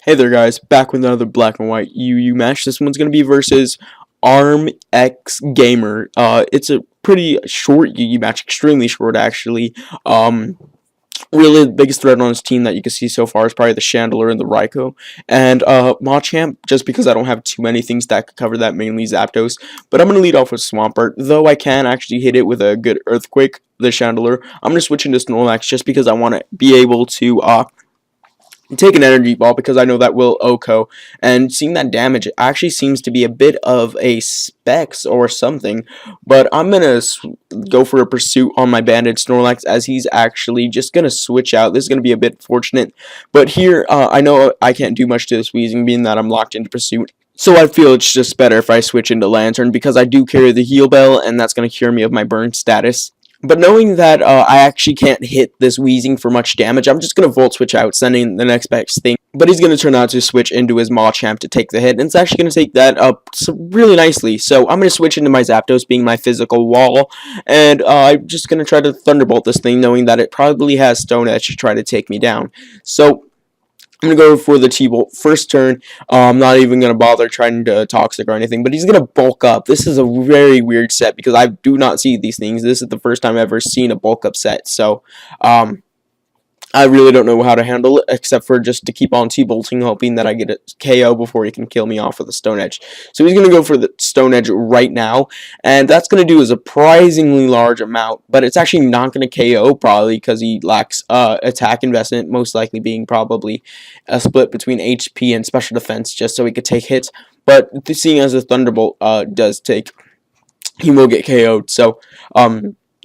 Hey there guys, back with another black and white UU match. This one's going to be versus armeXgamer. It's a pretty short UU match, extremely short actually. Really the biggest threat on his team that you can see so far is probably the Chandler and the Raikou. And Machamp, just because I don't have too many things that could cover that, mainly Zapdos. But I'm going to lead off with Swampert, though I can actually hit it with a good Earthquake, the Chandler. I'm going to switch into Snorlax just because I want to be able to take an energy ball because I know that will OHKO, and seeing that damage actually seems to be a bit of a specs or something, but I'm gonna go for a pursuit on my banded Snorlax as he's actually just gonna switch out. This is gonna be a bit fortunate, but here I know I can't do much to this Weezing being that I'm locked into pursuit. So I feel it's just better if I switch into Lantern because I do carry the heal bell and that's going to cure me of my burn status. But knowing that I actually can't hit this Weezing for much damage, I'm just going to Volt Switch out, sending the next best thing. But he's going to turn out to switch into his Machamp to take the hit, and it's actually going to take that up really nicely. So I'm going to switch into my Zapdos, being my physical wall, and I'm just going to try to Thunderbolt this thing, knowing that it probably has Stone Edge to try to take me down. So I'm going to go for the T-Bolt first turn. I'm not even going to bother trying to Toxic or anything, but he's going to bulk up. This is a very weird set because I do not see these things. This is the first time I've ever seen a bulk up set, so I really don't know how to handle it, except for just to keep on T-bolting, hoping that I get a KO before he can kill me off with a Stone Edge. So he's going to go for the Stone Edge right now, and that's going to do a surprisingly large amount, but it's actually not going to KO probably because he lacks attack investment, most likely being probably a split between HP and special defense just so he could take hits. But seeing as a Thunderbolt does take, he will get KO'd. So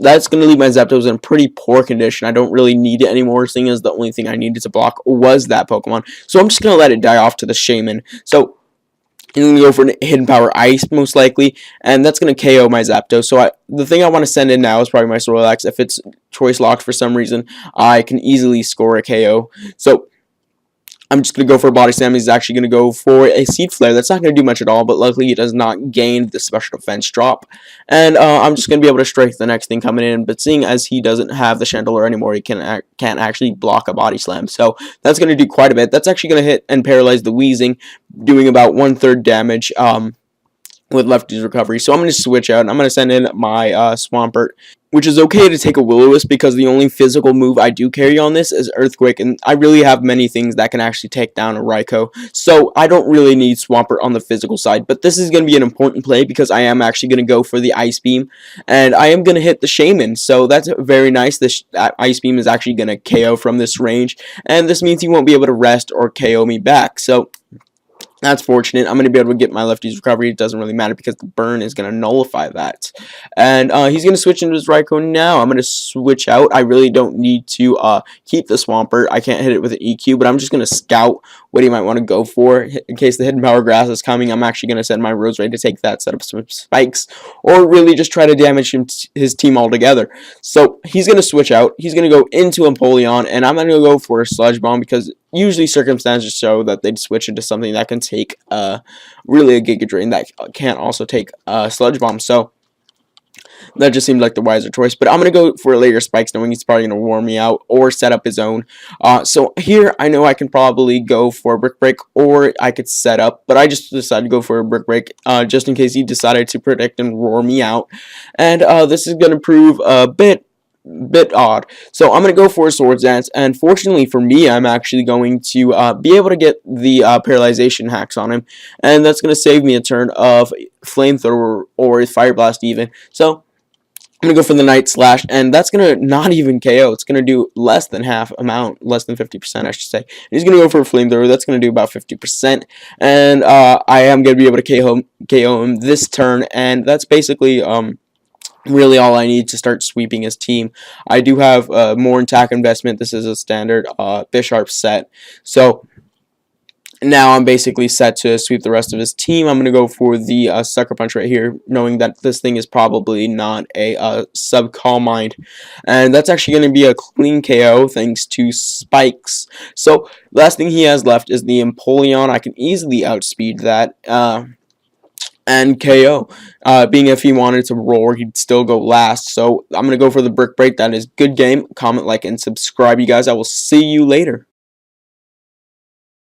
that's going to leave my Zapdos in pretty poor condition. I don't really need it anymore, seeing as the only thing I needed to block was that Pokemon. So I'm just going to let it die off to the Shaman. So he's going to go for an Hidden Power Ice, most likely, and that's going to KO my Zapdos. So the thing I want to send in now is probably my Snorlax. If it's choice locked for some reason, I can easily score a KO. So I'm just going to go for a Body Slam. He's actually going to go for a Seed Flare. That's not going to do much at all, but luckily he does not gain the special defense drop. And I'm just going to be able to strike the next thing coming in, but seeing as he doesn't have the Chandelier anymore, he can't actually block a Body Slam. So that's going to do quite a bit. That's actually going to hit and paralyze the Weezing, doing about 1/3 damage with Lefty's recovery. So I'm going to switch out, and I'm going to send in my Swampert, which is okay to take a Will-O-Wisp because the only physical move I do carry on this is Earthquake, and I really have many things that can actually take down a Raikou, so I don't really need Swampert on the physical side, but this is going to be an important play because I am actually going to go for the Ice Beam, and I am going to hit the Shaman, so that's very nice. This Ice Beam is actually going to KO from this range, and this means he won't be able to rest or KO me back, so that's fortunate. I'm going to be able to get my Lefty's recovery. It doesn't really matter because the burn is going to nullify that. And he's going to switch into his Raikou now. I'm going to switch out. I really don't need to keep the Swampert. I can't hit it with an EQ, but I'm just going to scout what he might want to go for. In case the Hidden Power Grass is coming, I'm actually going to send my Roserade to take that, set up some spikes, or really just try to damage his team altogether. So he's going to switch out. He's going to go into Empoleon, and I'm going to go for a Sludge Bomb because usually circumstances show that they'd switch into something that can take really a Giga Drain that can't also take Sludge Bomb. So that just seemed like the wiser choice. But I'm going to go for later spikes, knowing he's probably going to warm me out or set up his own. So here I know I can probably go for a Brick Break or I could set up. But I just decided to go for a Brick Break just in case he decided to predict and roar me out. And this is going to prove a bit odd. So I'm going to go for a Swords Dance, and fortunately for me, I'm actually going to be able to get the Paralyzation hacks on him, and that's going to save me a turn of Flamethrower or Fire Blast even. So I'm going to go for the Night Slash, and that's going to not even KO. It's going to do less than half amount, less than 50%, I should say. And he's going to go for a Flamethrower. That's going to do about 50%, and I am going to be able to KO him this turn, and that's basically really all I need to start sweeping his team. I do have more attack investment. This is a standard Bisharp set. So now I'm basically set to sweep the rest of his team. I'm going to go for the Sucker Punch right here, knowing that this thing is probably not a sub-Calm Mind. And that's actually going to be a clean KO thanks to Spikes. So last thing he has left is the Empoleon. I can easily outspeed that. And KO. Being if he wanted to roar, he'd still go last. So I'm going to go for the Brick Break. That is good game. Comment, like, and subscribe, you guys. I will see you later.